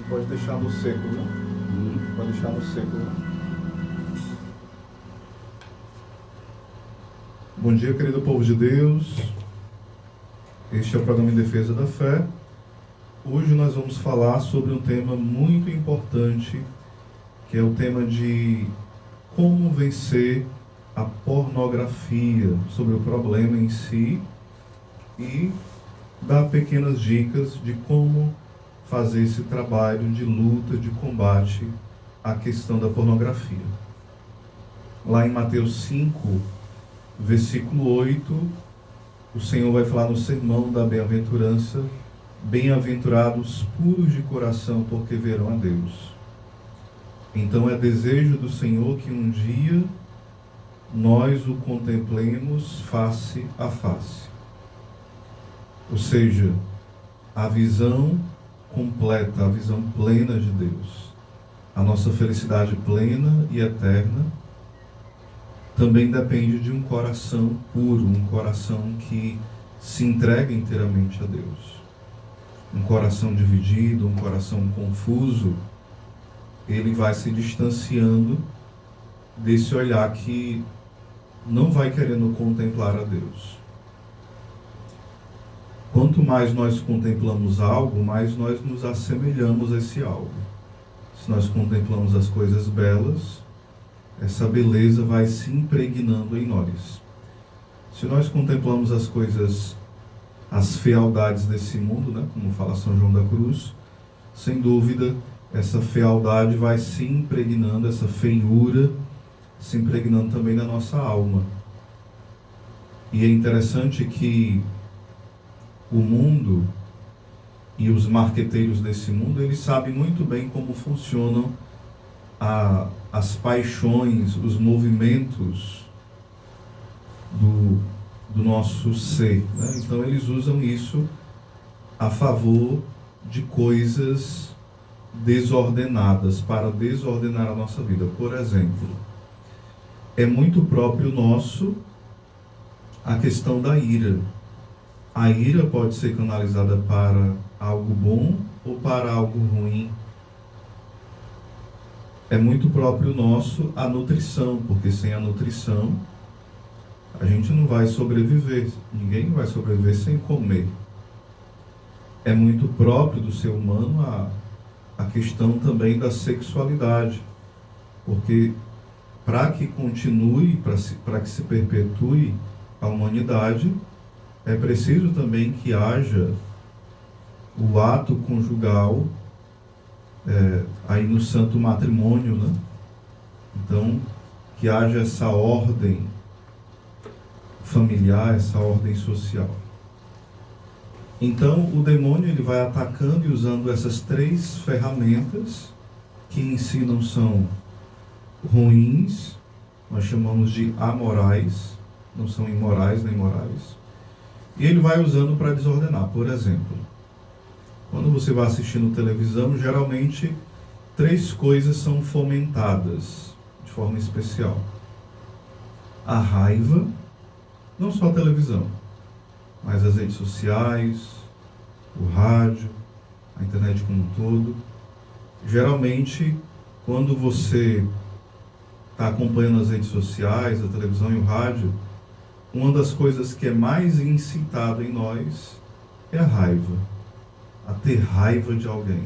Pode deixar no seco, né? Pode deixar no seco, né? Bom dia, querido povo de Deus. Este é o programa Em Defesa da Fé. Hoje nós vamos falar sobre um tema muito importante, que é o tema de como vencer a pornografia, sobre o problema em si, e dar pequenas dicas de como fazer esse trabalho de luta, de combate à questão da pornografia. Lá em Mateus 5, versículo 8, o Senhor vai falar no sermão da bem-aventurança: bem-aventurados puros de coração, porque verão a Deus. Então é desejo do Senhor que um dia nós o contemplemos face a face. Ou seja, a visão completa, a visão plena de Deus, a nossa felicidade plena e eterna, também depende de um coração puro, um coração que se entrega inteiramente a Deus. Um coração dividido, um coração confuso, ele vai se distanciando desse olhar que não vai querendo contemplar a Deus. Quanto mais nós contemplamos algo, mais nós nos assemelhamos a esse algo. Se nós contemplamos as coisas belas, essa beleza vai se impregnando em nós. Se nós contemplamos as coisas, as fealdades desse mundo, né, como fala São João da Cruz, sem dúvida, essa fealdade vai se impregnando, essa feiura, se impregnando também na nossa alma. E é interessante que o mundo e os marqueteiros desse mundo, eles sabem muito bem como funcionam as paixões, os movimentos do nosso ser, né? Então eles usam isso a favor de coisas desordenadas, para desordenar a nossa vida. Por exemplo, é muito próprio nosso a questão da ira. A ira pode ser canalizada para algo bom ou para algo ruim. É muito próprio nosso a nutrição, porque sem a nutrição a gente não vai sobreviver. Ninguém vai sobreviver sem comer. É muito próprio do ser humano a questão também da sexualidade, porque para que continue, para que se perpetue a humanidade, é preciso também que haja o ato conjugal, aí no santo matrimônio, né? Então, que haja essa ordem familiar, essa ordem social. Então, o demônio, ele vai atacando e usando essas três ferramentas, que em si não são ruins, nós chamamos de amorais, não são imorais nem morais. E ele vai usando para desordenar. Por exemplo, quando você vai assistindo televisão, geralmente três coisas são fomentadas de forma especial: a raiva, não só a televisão, mas as redes sociais, o rádio, a internet como um todo. Geralmente, quando você está acompanhando as redes sociais, a televisão e o rádio, uma das coisas que é mais incitado em nós é a raiva. A ter raiva de alguém,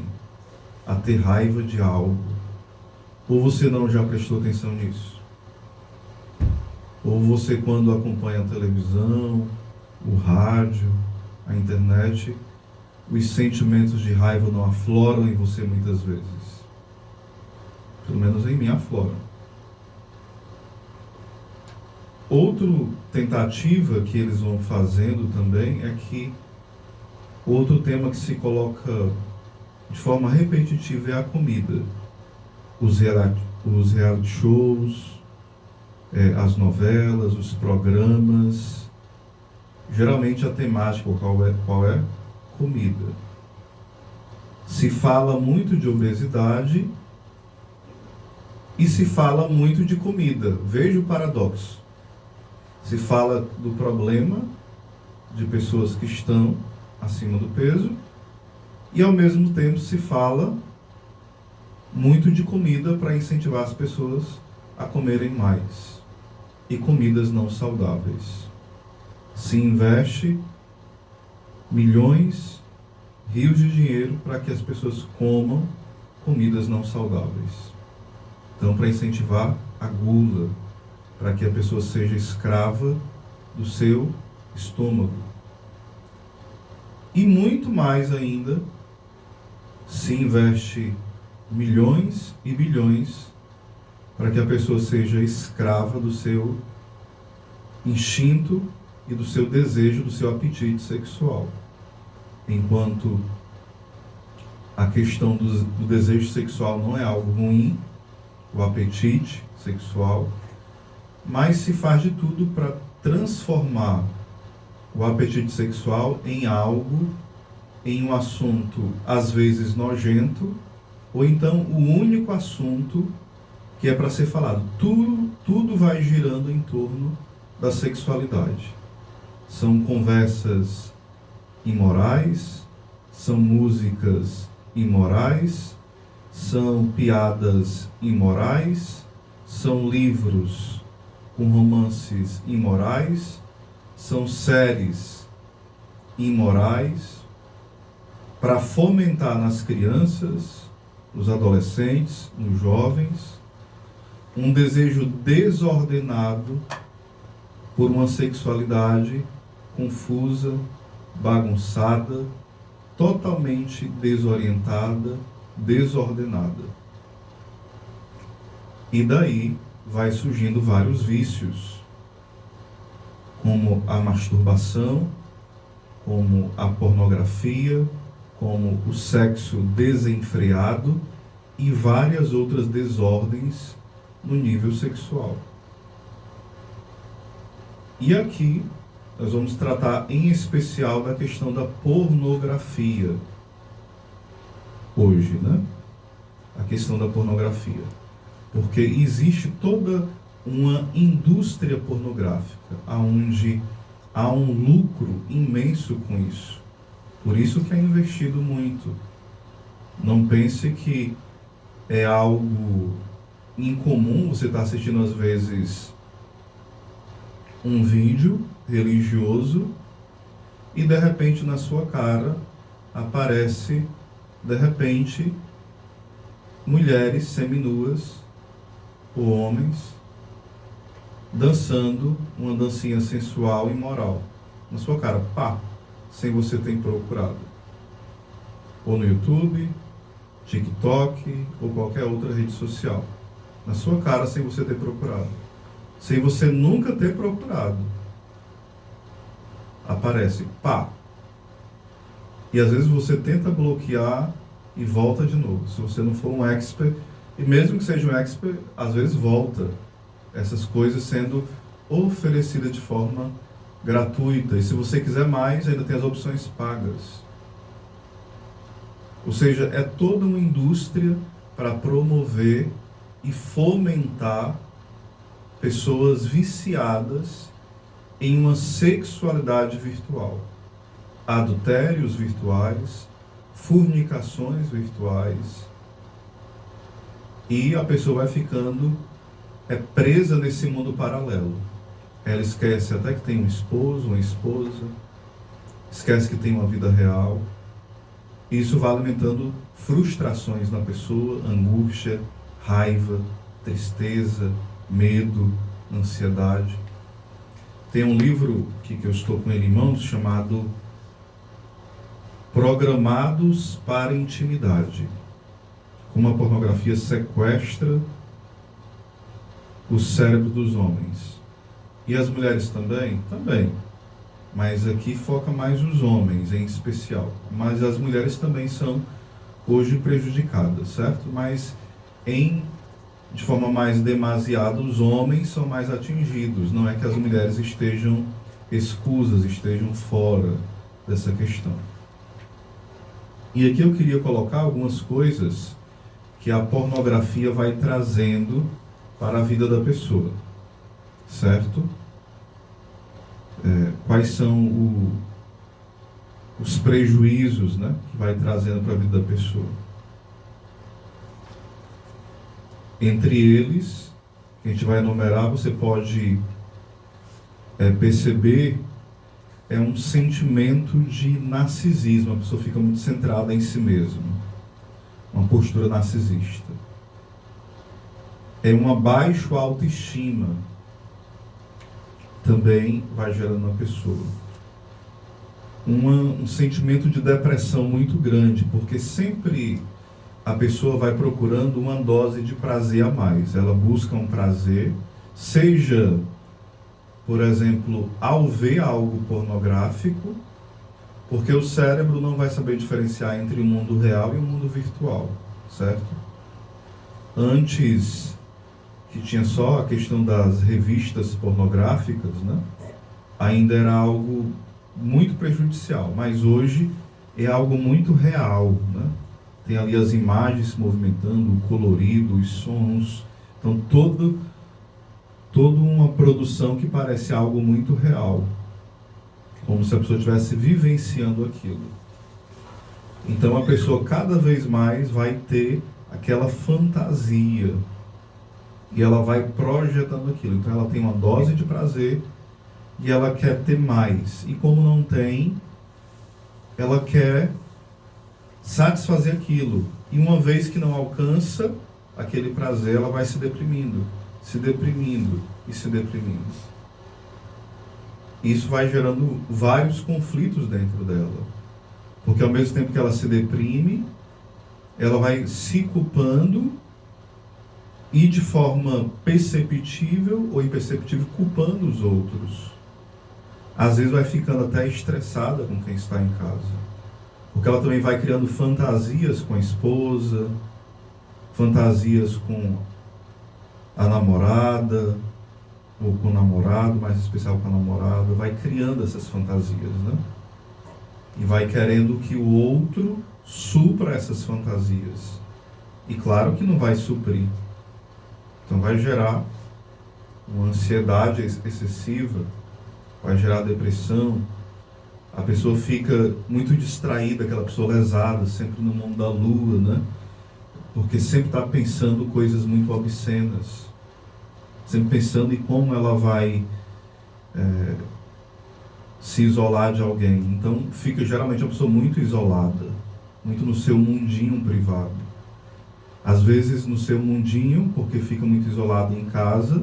a ter raiva de algo. Ou você não já prestou atenção nisso? Ou você, quando acompanha a televisão, o rádio, a internet, os sentimentos de raiva não afloram em você muitas vezes? Pelo menos em mim afloram. Outra tentativa que eles vão fazendo também é que outro tema que se coloca de forma repetitiva é a comida. Os reality shows, as novelas, os programas. Geralmente a temática qual é? Comida. Se fala muito de obesidade e se fala muito de comida. Veja o paradoxo. Se fala do problema de pessoas que estão acima do peso e ao mesmo tempo se fala muito de comida para incentivar as pessoas a comerem mais, e comidas não saudáveis. Se investe milhões, rios de dinheiro para que as pessoas comam comidas não saudáveis. Então, para incentivar a gula, para que a pessoa seja escrava do seu estômago. E muito mais ainda, se investe milhões e bilhões para que a pessoa seja escrava do seu instinto e do seu desejo, do seu apetite sexual. Enquanto a questão do desejo sexual não é algo ruim, o apetite sexual, mas se faz de tudo para transformar o apetite sexual em algo, em um assunto às vezes nojento, ou então o único assunto que é para ser falado. Tudo vai girando em torno da sexualidade. São conversas imorais, são músicas imorais, são piadas imorais, são livros com romances imorais, são séries imorais, para fomentar nas crianças, nos adolescentes, nos jovens, um desejo desordenado por uma sexualidade confusa, bagunçada, totalmente desorientada, desordenada. E daí vai surgindo vários vícios, como a masturbação, como a pornografia, como o sexo desenfreado e várias outras desordens no nível sexual. E aqui nós vamos tratar em especial da questão da pornografia hoje, né? A questão da pornografia. Porque existe toda uma indústria pornográfica, onde há um lucro imenso com isso. Por isso que é investido muito. Não pense que é algo incomum você estar assistindo às vezes um vídeo religioso e de repente na sua cara aparece de repente mulheres seminuas ou homens dançando uma dancinha sensual e moral na sua cara, pá, sem você ter procurado, ou no YouTube, TikTok ou qualquer outra rede social, na sua cara sem você ter procurado, sem você nunca ter procurado, aparece, pá, e às vezes você tenta bloquear e volta de novo, se você não for um expert, e mesmo que seja um expert, às vezes volta essas coisas sendo oferecidas de forma gratuita, e se você quiser mais, ainda tem as opções pagas. Ou seja, é toda uma indústria para promover e fomentar pessoas viciadas em uma sexualidade virtual, adultérios virtuais, fornicações virtuais, e a pessoa vai ficando presa nesse mundo paralelo. Ela esquece até que tem um esposo, uma esposa, esquece que tem uma vida real. Isso vai alimentando frustrações na pessoa, angústia, raiva, tristeza, medo, ansiedade. Tem um livro que eu estou com ele em mãos chamado Programados para Intimidade. Como a pornografia sequestra o cérebro dos homens. E as mulheres também? Também. Mas aqui foca mais os homens em especial. Mas as mulheres também são hoje prejudicadas, certo? Mas de forma mais demasiada, os homens são mais atingidos. Não é que as mulheres estejam escusas, estejam fora dessa questão. E aqui eu queria colocar algumas coisas que a pornografia vai trazendo para a vida da pessoa, certo? Quais são os prejuízos, né, que vai trazendo para a vida da pessoa. Entre eles, que a gente vai enumerar, você pode perceber, é um sentimento de narcisismo. A pessoa fica muito centrada em si mesma, uma postura narcisista. É uma baixa autoestima, também vai gerando na pessoa. Um sentimento de depressão muito grande, porque sempre a pessoa vai procurando uma dose de prazer a mais. Ela busca um prazer, seja, por exemplo, ao ver algo pornográfico, porque o cérebro não vai saber diferenciar entre o mundo real e o mundo virtual, certo? Antes, que tinha só a questão das revistas pornográficas, né? Ainda era algo muito prejudicial, mas hoje é algo muito real, né? Tem ali as imagens se movimentando, o colorido, os sons, então toda uma produção que parece algo muito real, como se a pessoa estivesse vivenciando aquilo. Então a pessoa cada vez mais vai ter aquela fantasia e ela vai projetando aquilo. Então ela tem uma dose de prazer e ela quer ter mais. E como não tem, ela quer satisfazer aquilo. E uma vez que não alcança aquele prazer, ela vai se deprimindo e se deprimindo. Isso vai gerando vários conflitos dentro dela. Porque ao mesmo tempo que ela se deprime, ela vai se culpando e de forma perceptível ou imperceptível culpando os outros. Às vezes vai ficando até estressada com quem está em casa. Porque ela também vai criando fantasias com a esposa, fantasias com a namorada, ou com o namorado, mais especial com a namorada, vai criando essas fantasias, né? E vai querendo que o outro supra essas fantasias. E claro que não vai suprir. Então vai gerar uma ansiedade excessiva, vai gerar depressão. A pessoa fica muito distraída, aquela pessoa lesada, sempre no mundo da lua, né? Porque sempre está pensando coisas muito obscenas. Sempre pensando em como ela vai se isolar de alguém. Então fica geralmente uma pessoa muito isolada, muito no seu mundinho privado. Às vezes no seu mundinho, porque fica muito isolada em casa,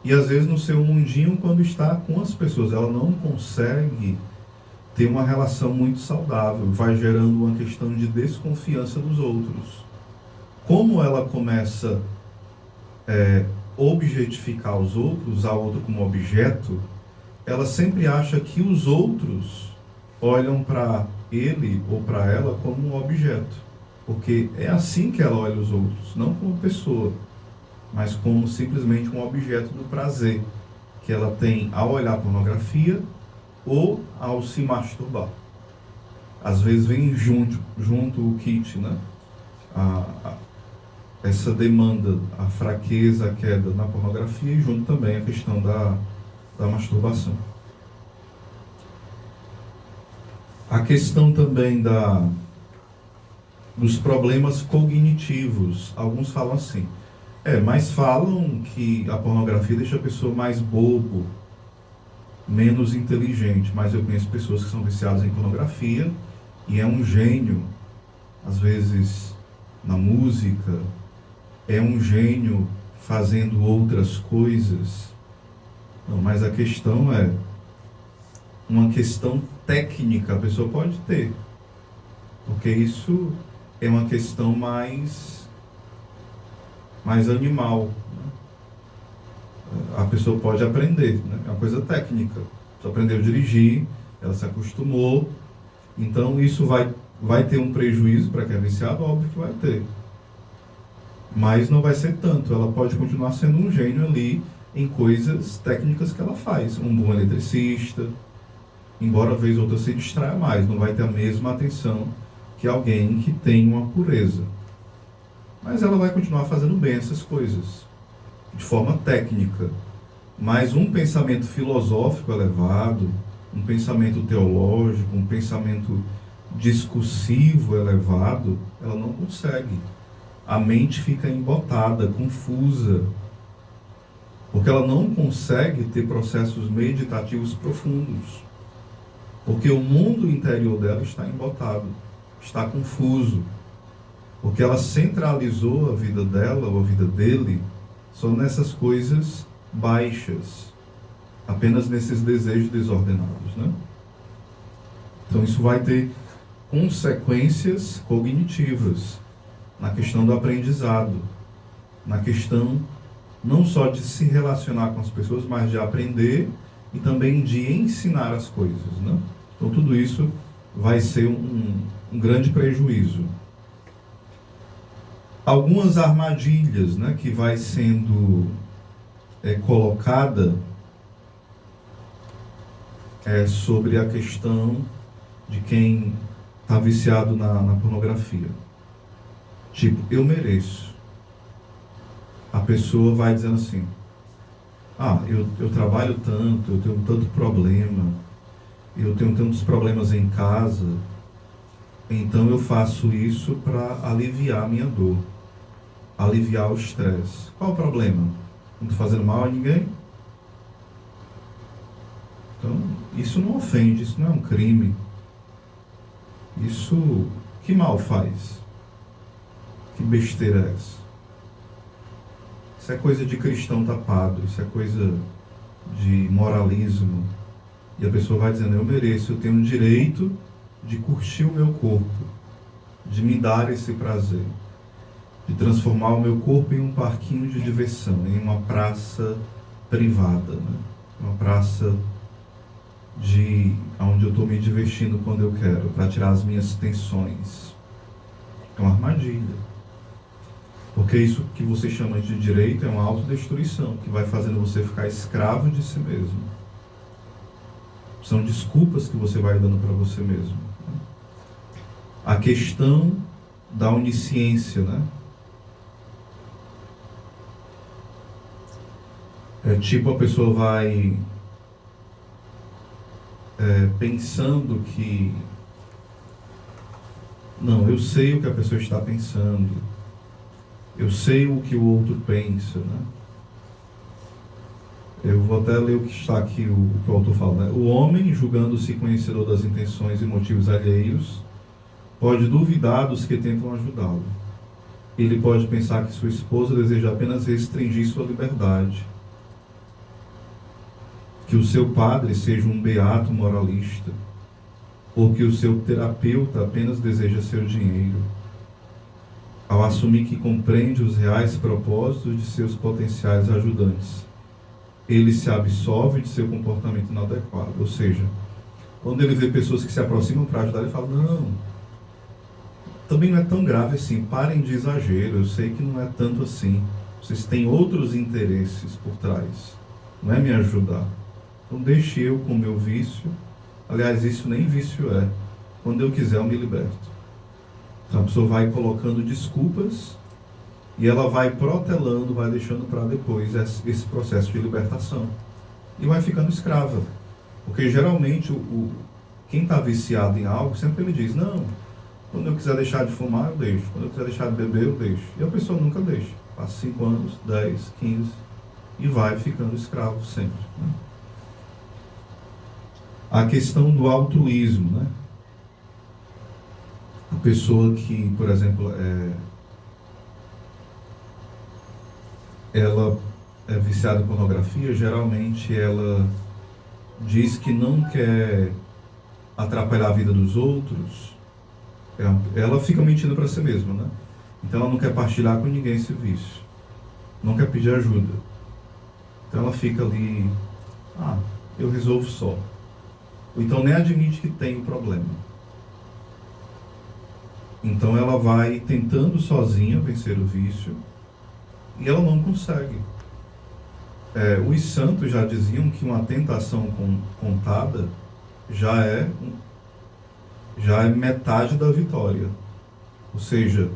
e às vezes no seu mundinho quando está com as pessoas. Ela não consegue ter uma relação muito saudável, vai gerando uma questão de desconfiança dos outros. Como ela começa objetificar os outros, usar o outro como objeto, ela sempre acha que os outros olham para ele ou para ela como um objeto. Porque é assim que ela olha os outros, não como pessoa, mas como simplesmente um objeto do prazer que ela tem ao olhar pornografia ou ao se masturbar. Às vezes vem junto o kit, né? Essa demanda, a fraqueza, a queda na pornografia e junto também a questão da masturbação. A questão também dos problemas cognitivos. Alguns falam assim, mas falam que a pornografia deixa a pessoa mais bobo, menos inteligente, mas eu conheço pessoas que são viciadas em pornografia e é um gênio, às vezes na música, é um gênio fazendo outras coisas. Não, mas a questão é uma questão técnica, a pessoa pode ter, porque isso é uma questão mais animal, né? A pessoa pode aprender, né? É uma coisa técnica. A pessoa aprendeu a dirigir, ela se acostumou, então isso vai ter um prejuízo para quem é viciado, óbvio que vai ter. Mas não vai ser tanto, ela pode continuar sendo um gênio ali em coisas técnicas que ela faz. Um bom eletricista, embora a vez ou outra se distraia mais, não vai ter a mesma atenção que alguém que tem uma pureza. Mas ela vai continuar fazendo bem essas coisas, de forma técnica. Mas um pensamento filosófico elevado, um pensamento teológico, um pensamento discursivo elevado, ela não consegue. a mente fica embotada, confusa, porque ela não consegue ter processos meditativos profundos, porque o mundo interior dela está embotado, está confuso, porque ela centralizou a vida dela ou a vida dele só nessas coisas baixas, apenas nesses desejos desordenados, né? Então isso vai ter consequências cognitivas na questão do aprendizado, na questão não só de se relacionar com as pessoas, mas de aprender e também de ensinar as coisas, né? Então tudo isso vai ser um grande prejuízo. Algumas armadilhas, né, que vai sendo colocada sobre a questão de quem está viciado na pornografia. Tipo, eu mereço. A pessoa vai dizendo assim, eu trabalho tanto, eu tenho tanto problema, eu tenho tantos problemas em casa, então eu faço isso para aliviar a minha dor, aliviar o estresse. Qual o problema? Não estou fazendo mal a ninguém? Então, isso não ofende, isso não é um crime. Isso, que mal faz? Que besteira é essa? Isso é coisa de cristão tapado, isso é coisa de moralismo. E a pessoa vai dizendo, eu mereço, eu tenho o direito de curtir o meu corpo, de me dar esse prazer, de transformar o meu corpo em um parquinho de diversão, em uma praça privada, né? Uma praça onde eu estou me divertindo quando eu quero, para tirar as minhas tensões. É uma armadilha. Porque isso que você chama de direito é uma autodestruição, que vai fazendo você ficar escravo de si mesmo. São desculpas que você vai dando para você mesmo. A questão da onisciência, né? Tipo, a pessoa vai pensando que não, eu sei o que a pessoa está pensando, eu sei o que o outro pensa, né? Eu vou até ler o que está aqui, o que o autor fala, né? O homem, julgando-se conhecedor das intenções e motivos alheios, pode duvidar dos que tentam ajudá-lo. Ele pode pensar que sua esposa deseja apenas restringir sua liberdade, que o seu padre seja um beato moralista, ou que o seu terapeuta apenas deseja seu dinheiro. Ao assumir que compreende os reais propósitos de seus potenciais ajudantes, ele se absolve de seu comportamento inadequado. Ou seja, quando ele vê pessoas que se aproximam para ajudar, ele fala, não, também não é tão grave assim, parem de exagero, eu sei que não é tanto assim, vocês têm outros interesses por trás, não é me ajudar. Então deixe eu com o meu vício, aliás, isso nem vício é, quando eu quiser eu me liberto. Então a pessoa vai colocando desculpas e ela vai protelando, vai deixando para depois esse processo de libertação. E vai ficando escrava. Porque geralmente quem está viciado em algo, sempre ele diz, não, quando eu quiser deixar de fumar, eu deixo. Quando eu quiser deixar de beber, eu deixo. E a pessoa nunca deixa. Passa 5 anos, 10, 15 e vai ficando escravo sempre, né? A questão do altruísmo, né? A pessoa que, por exemplo, ela é viciada em pornografia, geralmente ela diz que não quer atrapalhar a vida dos outros, ela fica mentindo para si mesma, né? Então ela não quer partilhar com ninguém esse vício, não quer pedir ajuda. Então ela fica ali, eu resolvo só. Ou então nem admite que tem um problema. Então ela vai tentando sozinha vencer o vício e ela não consegue. Os santos já diziam que uma tentação contada já é metade da vitória. Ou seja,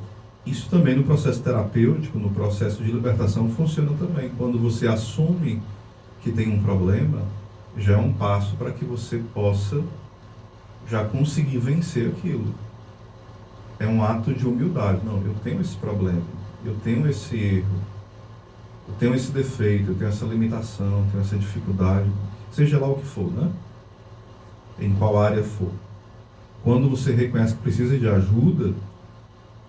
isso também no processo terapêutico, no processo de libertação funciona também. Quando você assume que tem um problema, já é um passo para que você possa já conseguir vencer aquilo. É um ato de humildade. Não, eu tenho esse problema. eu tenho esse erro, eu tenho esse defeito, eu tenho essa limitação, eu tenho essa dificuldade, seja lá o que for, né? Em qual área for. Quando você reconhece que precisa de ajuda,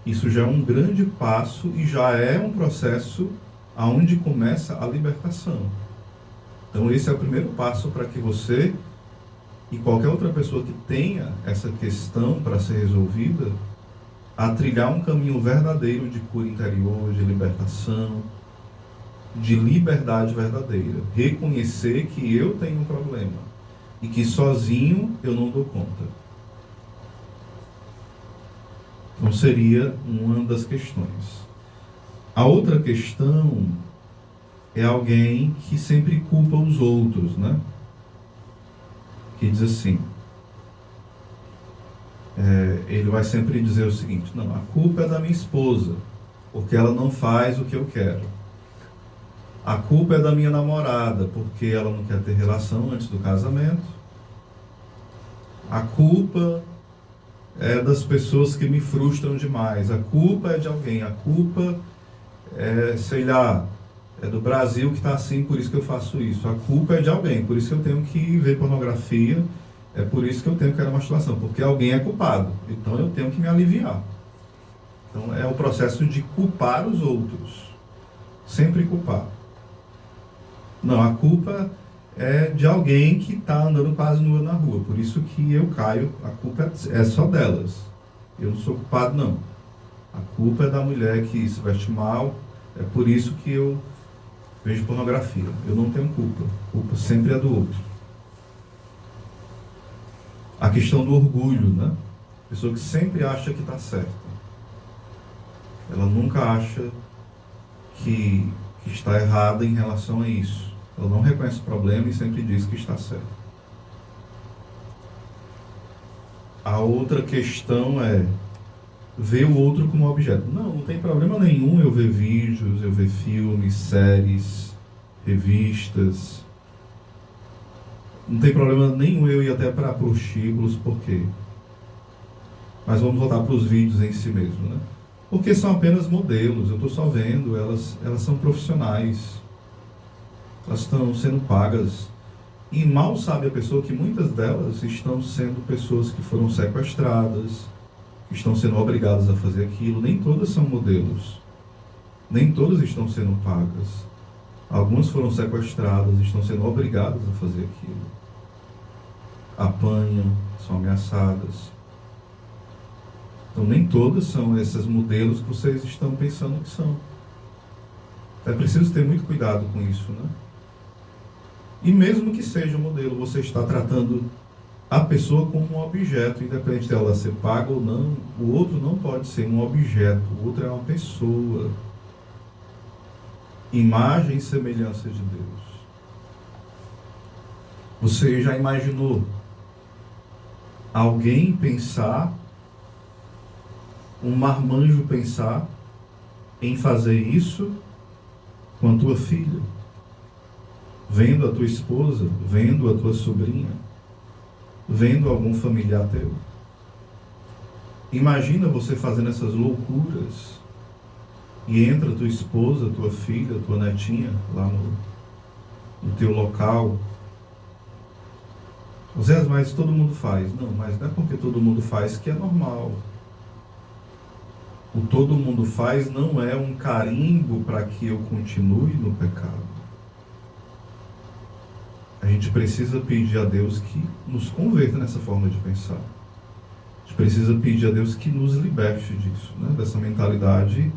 isso já é um grande passo e já é um processo aonde começa a libertação. Então esse é o primeiro passo para que você e qualquer outra pessoa que tenha essa questão para ser resolvida, a trilhar um caminho verdadeiro de cura interior, de libertação, de liberdade verdadeira. Reconhecer que eu tenho um problema e que sozinho eu não dou conta. Então seria uma das questões. A outra questão é alguém que sempre culpa os outros, né? Que diz assim, ele vai sempre dizer o seguinte: não, a culpa é da minha esposa, porque ela não faz o que eu quero. A culpa é da minha namorada, porque ela não quer ter relação antes do casamento. A culpa é das pessoas que me frustram demais. A culpa é de alguém. A culpa é, sei lá, é do Brasil que está assim, por isso que eu faço isso. A culpa é de alguém, por isso que eu tenho que ver pornografia. É por isso que eu tenho que ir à masturbação, porque alguém é culpado. Então eu tenho que me aliviar. Então é o processo de culpar os outros. Sempre culpar. Não, a culpa é de alguém que está andando quase nua na rua. Por isso que eu caio. A culpa é só delas. Eu não sou culpado, não. A culpa é da mulher que se veste mal. É por isso que eu vejo pornografia. Eu não tenho culpa. A culpa sempre é do outro. A questão do orgulho, né? Pessoa que sempre acha que está certa. Ela nunca acha que está errada em relação a isso. Ela não reconhece o problema e sempre diz que está certa. A outra questão é ver o outro como objeto. Não tem problema nenhum eu ver vídeos, eu ver filmes, séries, revistas. Não tem problema nenhum eu ir até para prostíbulos, por quê? Mas vamos voltar para os vídeos em si mesmo, né? Porque são apenas modelos, eu estou só vendo, elas são profissionais, elas estão sendo pagas. E mal sabe a pessoa que muitas delas estão sendo pessoas que foram sequestradas, que estão sendo obrigadas a fazer aquilo. Nem todas são modelos, nem todas estão sendo pagas. Algumas foram sequestradas, estão sendo obrigadas a fazer aquilo. Apanham, são ameaçadas. Então nem todas são esses modelos que vocês estão pensando que são. É preciso ter muito cuidado com isso, né? E mesmo que seja um modelo, você está tratando a pessoa como um objeto, independente dela ser paga ou não. O outro não pode ser um objeto, o outro é uma pessoa. Imagem e semelhança de Deus. Você já imaginou alguém pensar, um marmanjo pensar em fazer isso com a tua filha? Vendo a tua esposa, vendo a tua sobrinha, vendo algum familiar teu? Imagina você fazendo essas loucuras e entra tua esposa, tua filha, tua netinha lá no teu local. Zé, mas todo mundo faz. Não, mas não é porque todo mundo faz que é normal. O todo mundo faz não é um carimbo para que eu continue no pecado. A gente precisa pedir a Deus que nos converta nessa forma de pensar. A gente precisa pedir a Deus que nos liberte disso, né? Dessa mentalidade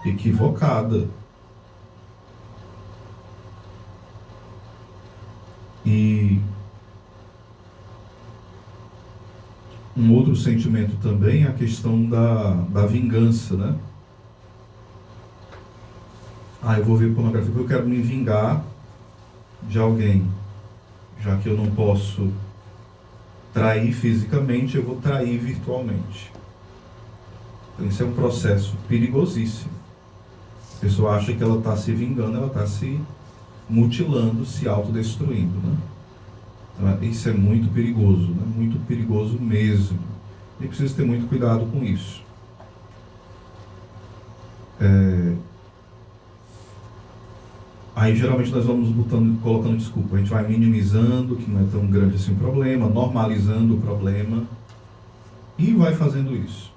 equivocada. E um outro sentimento também é a questão da vingança, né? Eu vou ver pornografia porque eu quero me vingar de alguém. Já que eu não posso trair fisicamente, eu vou trair virtualmente. Então isso é um processo perigosíssimo. A pessoa acha que ela está se vingando, ela está se mutilando, se autodestruindo, né? Então, isso é muito perigoso, né? Muito perigoso mesmo. E precisa ter muito cuidado com isso. Aí geralmente nós vamos colocando desculpa, a gente vai minimizando que não é tão grande assim o problema, normalizando o problema e vai fazendo isso.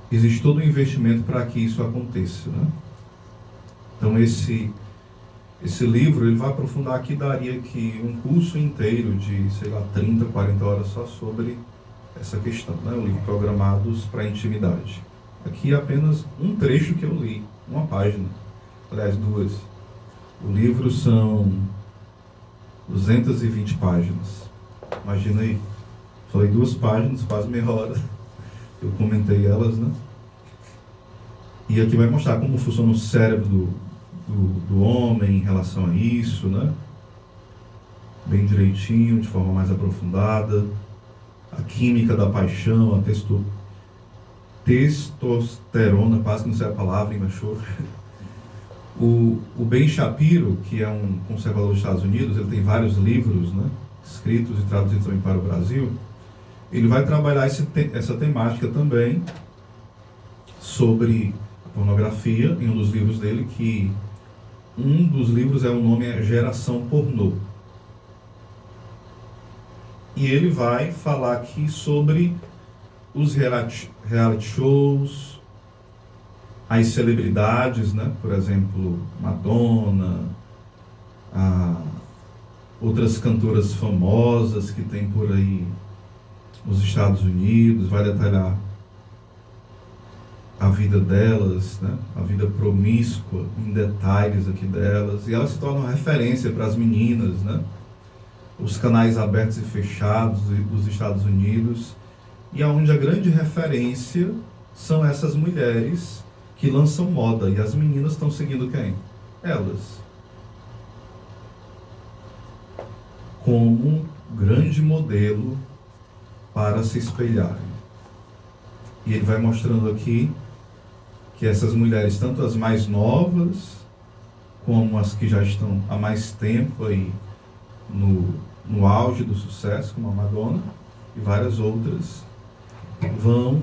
Existe todo um investimento para que isso aconteça, né? Então esse livro, ele vai aprofundar aqui, daria aqui um curso inteiro de, 30, 40 horas só sobre essa questão, né? O livro Programados para a Intimidade. Aqui é apenas um trecho que eu li, uma página, aliás, 2. O livro são 220 páginas. Imagina aí, falei 2 páginas, quase meia hora. Eu comentei elas, né? E aqui vai mostrar como funciona o cérebro do homem em relação a isso, né? Bem direitinho, de forma mais aprofundada. A química da paixão, a testosterona, quase que não sei a palavra, enganchou. O Ben Shapiro, que é um conservador dos Estados Unidos, ele tem vários livros, né, escritos e traduzidos também para o Brasil. Ele vai trabalhar essa temática também sobre a pornografia em um dos livros dele, que um dos livros o nome é Geração Pornô. E ele vai falar aqui sobre os reality shows, as celebridades, né? Por exemplo, Madonna, outras cantoras famosas que tem por aí nos Estados Unidos, vai detalhar a vida delas, né? A vida promíscua, em detalhes aqui delas, e elas se tornam referência para as meninas, né? Os canais abertos e fechados dos Estados Unidos, e onde a grande referência são essas mulheres que lançam moda, e as meninas estão seguindo quem? Elas. Como um grande modelo para se espelharem. E ele vai mostrando aqui que essas mulheres, tanto as mais novas, como as que já estão há mais tempo aí no auge do sucesso, como a Madonna e várias outras, vão,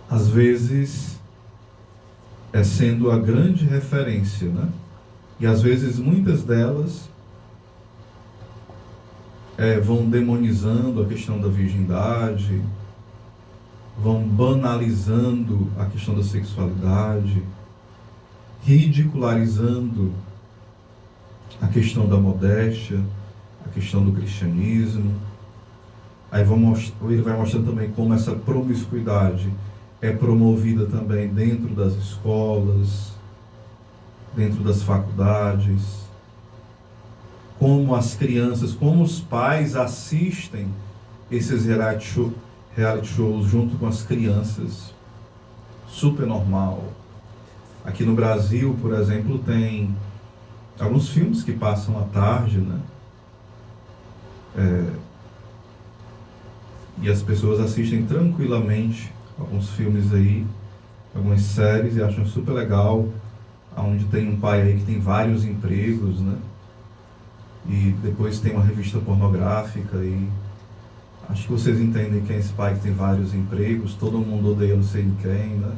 às vezes, sendo a grande referência, né? E às vezes muitas delas vão demonizando a questão da virgindade, vão banalizando a questão da sexualidade, ridicularizando a questão da modéstia, a questão do cristianismo. Aí ele vai mostrando também como essa promiscuidade é promovida também dentro das escolas, dentro das faculdades, como as crianças, como os pais assistem esses reality shows junto com as crianças. Super normal. Aqui no Brasil, por exemplo, tem alguns filmes que passam à tarde, né? E as pessoas assistem tranquilamente alguns filmes aí, algumas séries, e acham super legal, onde tem um pai aí que tem vários empregos, né? E depois tem uma revista pornográfica, e acho que vocês entendem quem é esse pai que tem vários empregos, todo mundo odeia não sei quem, né?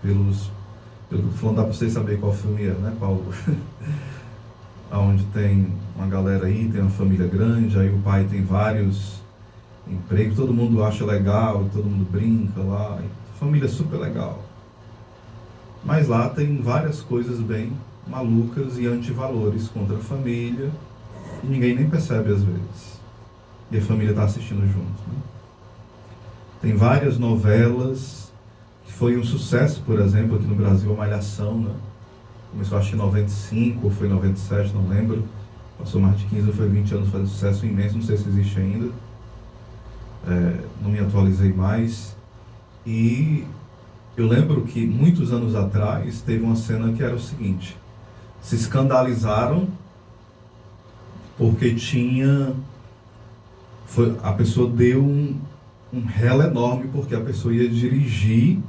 Pelo que eu tô falando, dá pra vocês saberem qual filme é, né, Paulo? Onde tem uma galera aí, tem uma família grande, aí o pai tem vários empregos, todo mundo acha legal, todo mundo brinca lá, família super legal. Mas lá tem várias coisas bem malucas e antivalores contra a família, e ninguém nem percebe às vezes. E a família está assistindo junto, né? Tem várias novelas que foi um sucesso, por exemplo, aqui no Brasil, a Malhação, né? Começou acho que em 95 ou foi em 97, não lembro. Passou mais de 15 ou foi 20 anos, fazendo sucesso imenso, não sei se existe ainda. Não me atualizei mais. E eu lembro que muitos anos atrás teve uma cena que era o seguinte: se escandalizaram porque a pessoa deu um rela enorme porque a pessoa ia dirigir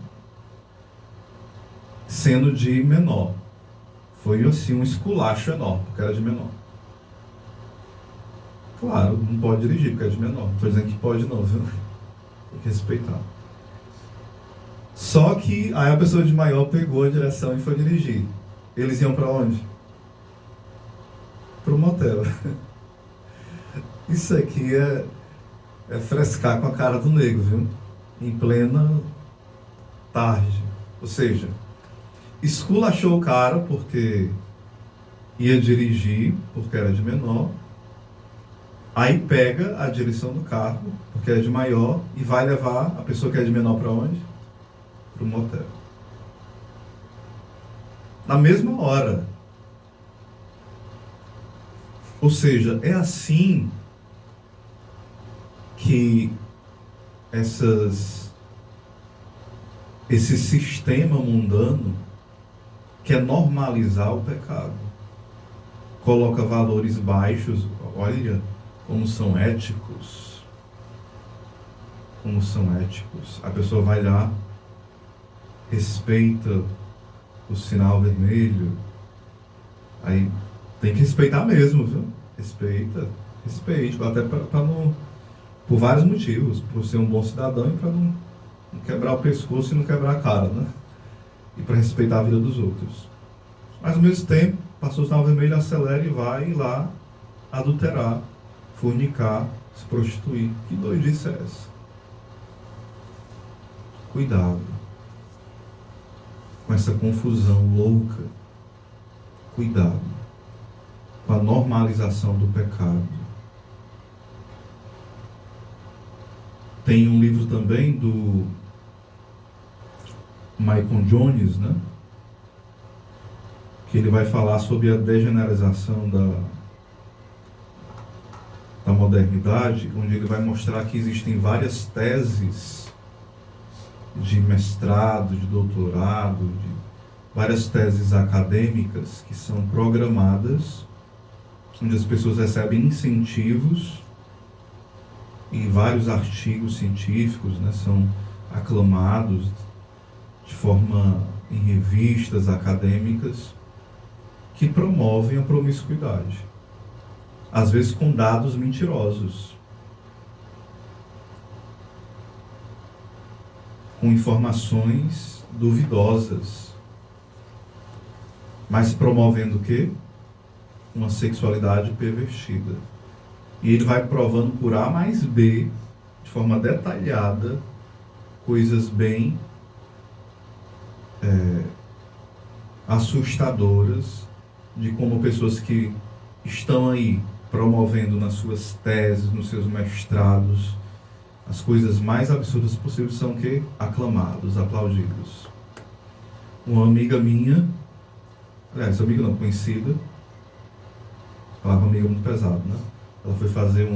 sendo de menor. Foi assim um esculacho enorme, porque era de menor. Claro, não pode dirigir porque é de menor. Não estou dizendo que pode não, viu? Tem que respeitar. Só que aí a pessoa de maior pegou a direção e foi dirigir. Eles iam para onde? Para o motel. Isso aqui é frescar com a cara do nego, viu? Em plena tarde. Ou seja, esculachou o cara porque ia dirigir, porque era de menor. Aí pega a direção do carro, porque é de maior, e vai levar a pessoa que é de menor para onde? Para o motel. Na mesma hora. Ou seja, é assim que esse sistema mundano quer normalizar o pecado. Coloca valores baixos, olha como são éticos. Como são éticos. A pessoa vai lá, respeita o sinal vermelho, aí tem que respeitar mesmo, viu? Respeite, até para não, por vários motivos, por ser um bom cidadão e para não quebrar o pescoço e não quebrar a cara, né? E para respeitar a vida dos outros. Mas ao mesmo tempo, passou o sinal vermelho, acelera e vai lá adulterar, fornicar, se prostituir. Que doidice é essa? Cuidado com essa confusão louca. Cuidado com a normalização do pecado. Tem um livro também do Michael Jones, né? Que ele vai falar sobre a degeneração da modernidade, onde ele vai mostrar que existem várias teses de mestrado, de doutorado, de várias teses acadêmicas que são programadas, onde as pessoas recebem incentivos e vários artigos científicos, né, são aclamados de forma em revistas acadêmicas que promovem a promiscuidade, às vezes com dados mentirosos, com informações duvidosas, mas promovendo o quê? Uma sexualidade pervertida. E ele vai provando por A mais B, de forma detalhada, coisas bem assustadoras de como pessoas que estão aí promovendo nas suas teses, nos seus mestrados, as coisas mais absurdas possíveis são que aclamados, aplaudidos. Uma amiga minha, aliás, amiga não, conhecida, palavra amiga muito pesado, né? Ela foi fazer